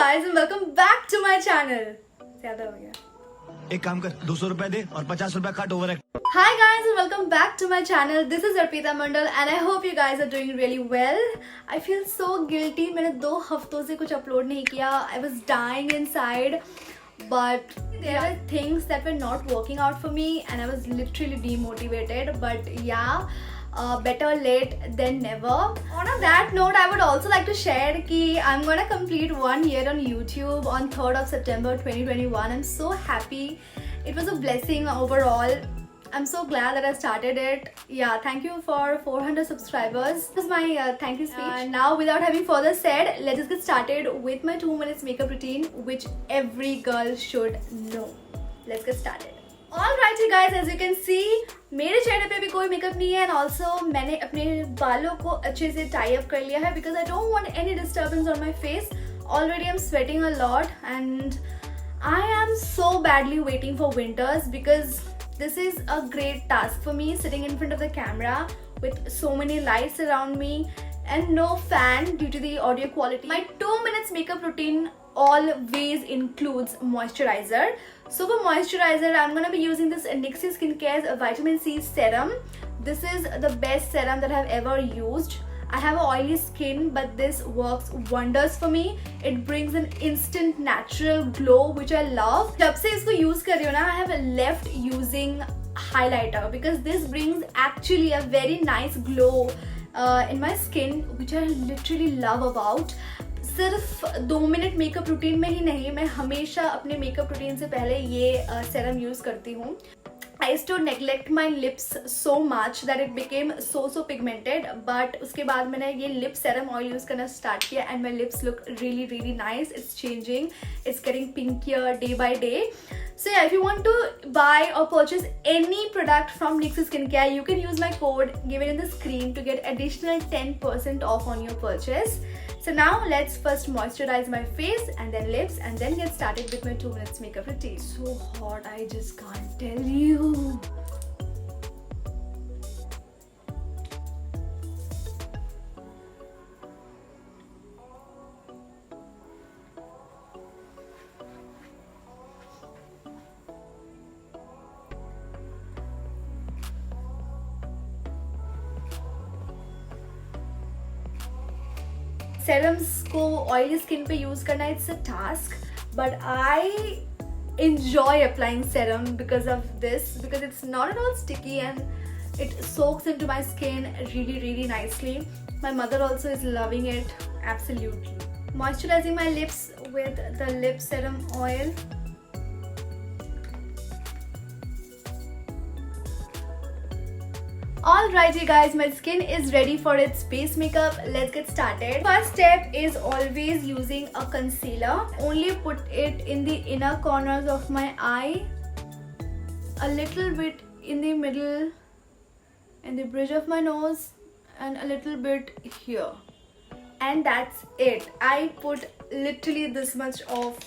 guys and welcome back to my channel. ज़्यादा हो गया. एक काम कर 200 रुपए दे और 50 रुपए cut over. Hi guys and welcome back to my channel. This is Arpita Mandal and I hope you guys are doing really well. I feel so guilty. मैंने 2 हफ्तों से कुछ अपलोड नहीं किया. I was dying inside, but there are things that were not working out for me and I was literally demotivated. But yeah. Better late than never. On that note, I would also like to share that I'm gonna complete 1 year on YouTube on 3rd of September 2021. I'm so happy. It was a blessing overall. I'm so glad that I started it. Yeah, thank you for 400 subscribers. This is my thank you speech. Now, without having further said, let's just get started with my 2 minutes makeup routine, which every girl should know. Let's get started. Alright you guys, as you can see, मेरे चेहरे पे भी कोई makeup नहीं है and also मैंने अपने बालों को अच्छे से tie up कर लिया है because I don't want any disturbance on my face. Already I'm sweating a lot and I am so badly waiting for winters because this is a great task for me, sitting in front of the camera with so many lights around me and no fan due to the audio quality. My 2 minutes makeup routine always includes moisturizer. So for moisturizer, I'm gonna be using this NYX Skincare's Vitamin C Serum. This is the best serum that I've ever used. I have an oily skin, but this works wonders for me. It brings an instant natural glow, which I love. जब से इसको use कर रही हूँ ना, I have left using highlighter because this brings actually a very nice glow in my skin, which I literally love about. सिर्फ 2 minute makeup routine में ही नहीं, मैं हमेशा अपने मेकअप रूटीन से पहले ये सेरम यूज करती हूँ. I used to neglect my lips so much that it became so pigmented, but उसके बाद मैंने ये lip serum oil use करना start किया and my lips look really nice. It's changing, it's getting pinkier day by day. So yeah, if you want to buy or purchase any product from NYX Skincare, you can use my code given in the screen to get additional 10% off on your purchase. So now let's first moisturize my face and then lips and then get started with my 2 minutes makeup routine. So hot, I just can't tell you. Serums को oily skin पे use करना it's a task, but I enjoy applying serum because of this, because it's not at all sticky and it soaks into my skin really nicely. My mother also is loving it absolutely. Moisturizing my lips with the lip serum oil. Alright you guys, my skin is ready for its base makeup. Let's get started. First step is always using a concealer. Only put it in the inner corners of my eye, a little bit in the middle, in the bridge of my nose, and a little bit here. And that's it. I put literally this much of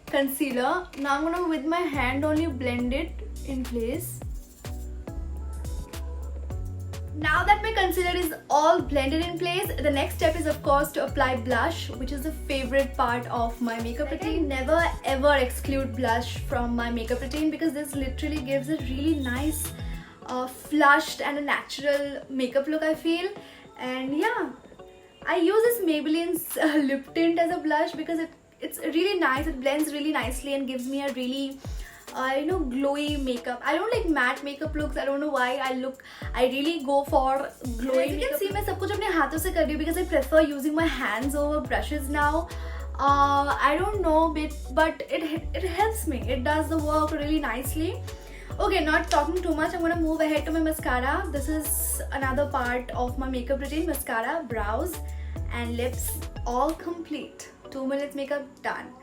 concealer. Now I'm gonna with my hand only blend it in place. Now that my concealer is all blended in place, the next step is of course to apply blush, which is the favorite part of my makeup routine. Never ever exclude blush from my makeup routine because this literally gives a really nice flushed and a natural makeup look, I feel. And yeah, I use this Maybelline's lip tint as a blush because it's really nice. It blends really nicely and gives me a really glowy makeup. I don't like matte makeup looks. I don't know why. I really go for glowy makeup. As you can see, मैं सब कुछ अपने हाथों से कर रही हूँ because I prefer using my hands over brushes now. I don't know, but it helps me. It does the work really nicely. Okay, not talking too much. I'm gonna move ahead to my mascara. This is another part of my makeup routine. Mascara, brows, and lips all complete. 2 minutes makeup done.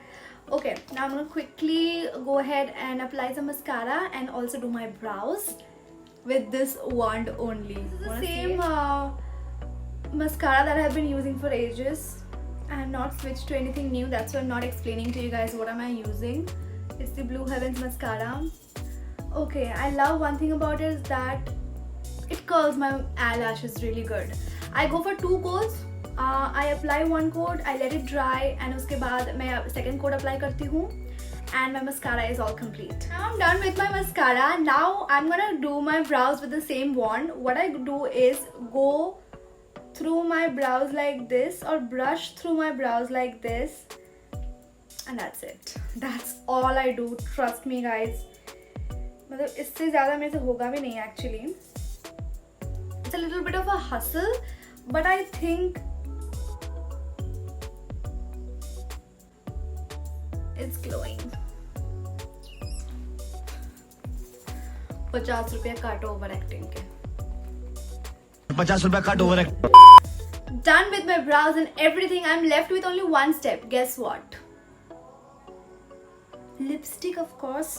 Okay, now I'm gonna quickly go ahead and apply some mascara and also do my brows with this wand only. This is the same mascara that I have been using for ages. I have not switched to anything new. That's why I'm not explaining to you guys what am I using. It's the Blue Heavens mascara. Okay, I love one thing about it is that it curls my eyelashes really good. I go for 2 coats. I apply one coat, I let it dry, and उसके बाद मैं second coat apply करती हूँ, and my mascara is all complete. Now I'm done with my mascara. Now I'm gonna do my brows with the same wand. What I do is go through my brows like this or brush through my brows like this, and that's it. That's all I do. Trust me guys. मतलब इससे ज़्यादा मेरे से होगा भी नहीं actually. It's a little bit of a hustle, but I think it's glowing. 50 रुपया काटो ओवर एक्टिंग के. 50 रुपया cut over act. Done with my brows and everything. I'm left with only one step. Guess what? Lipstick, of course.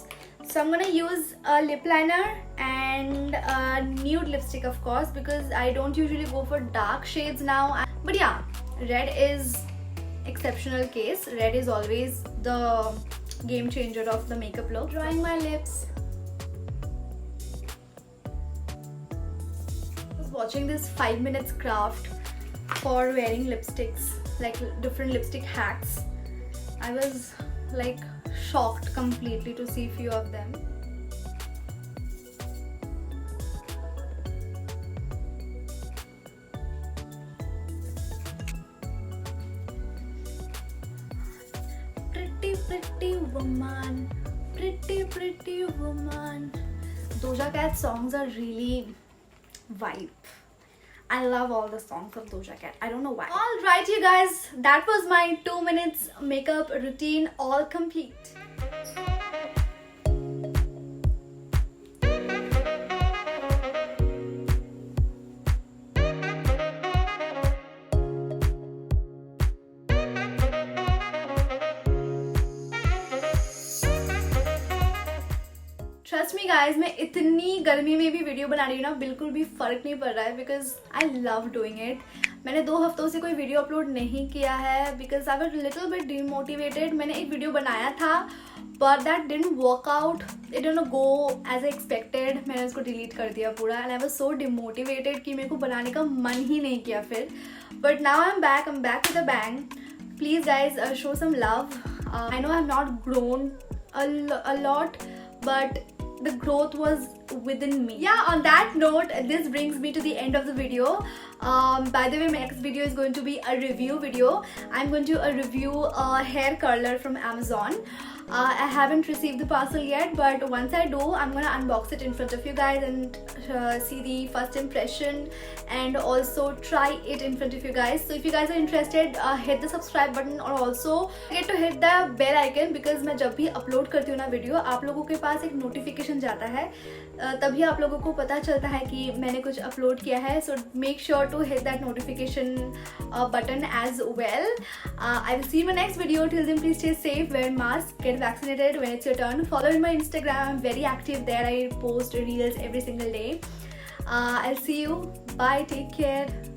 So I'm gonna use a lip liner and a nude lipstick, of course, because I don't usually go for dark shades now. But yeah, red is exceptional case. Red is always the game changer of the makeup look. Drawing my lips. I was watching this 5 minutes craft for wearing lipsticks, like different lipstick hacks. I was like shocked completely to see few of them. Pretty woman, pretty woman. Doja Cat songs are really vibe. I love all the songs of Doja Cat. I don't know why. Alright you guys, that was my 2 minutes makeup routine all complete. Trust me guys, मैं इतनी गर्मी में भी video बना रही हूँ ना, बिल्कुल भी फर्क नहीं पड़ रहा है because I love doing it. मैंने 2 हफ्तों से कोई वीडियो अपलोड नहीं किया है because I was little bit demotivated. मैंने एक वीडियो बनाया था but that didn't work out. It didn't go as expected. मैंने उसको डिलीट कर दिया पूरा and I was so demotivated कि मेरे को बनाने का मन ही नहीं किया फिर. But now I am back with a bang. Please guys show some love. I know I have not grown a lot, but the growth was within me. Yeah, on that note, this brings me to the end of the video. By the way, my next video is going to be a review video. I'm going to review a hair curler from Amazon. I haven't received the parcel yet, but once I do, I'm gonna unbox it in front of you guys and see the first impression and also try it in front of you guys. So if you guys are interested, hit the subscribe button or also get to hit the bell icon because मैं जब भी upload करती हूँ ना video, आप लोगों के पास एक notification जाता है, तभी आप लोगों को पता चलता है कि मैंने कुछ upload किया है. So make sure to hit that notification button as well. I will see you in my next video. Till then, please stay safe, wear mask, get vaccinated when it's your turn. Follow me on my Instagram. I'm very active there. I post reels every single day. I'll see you. Bye. Take care.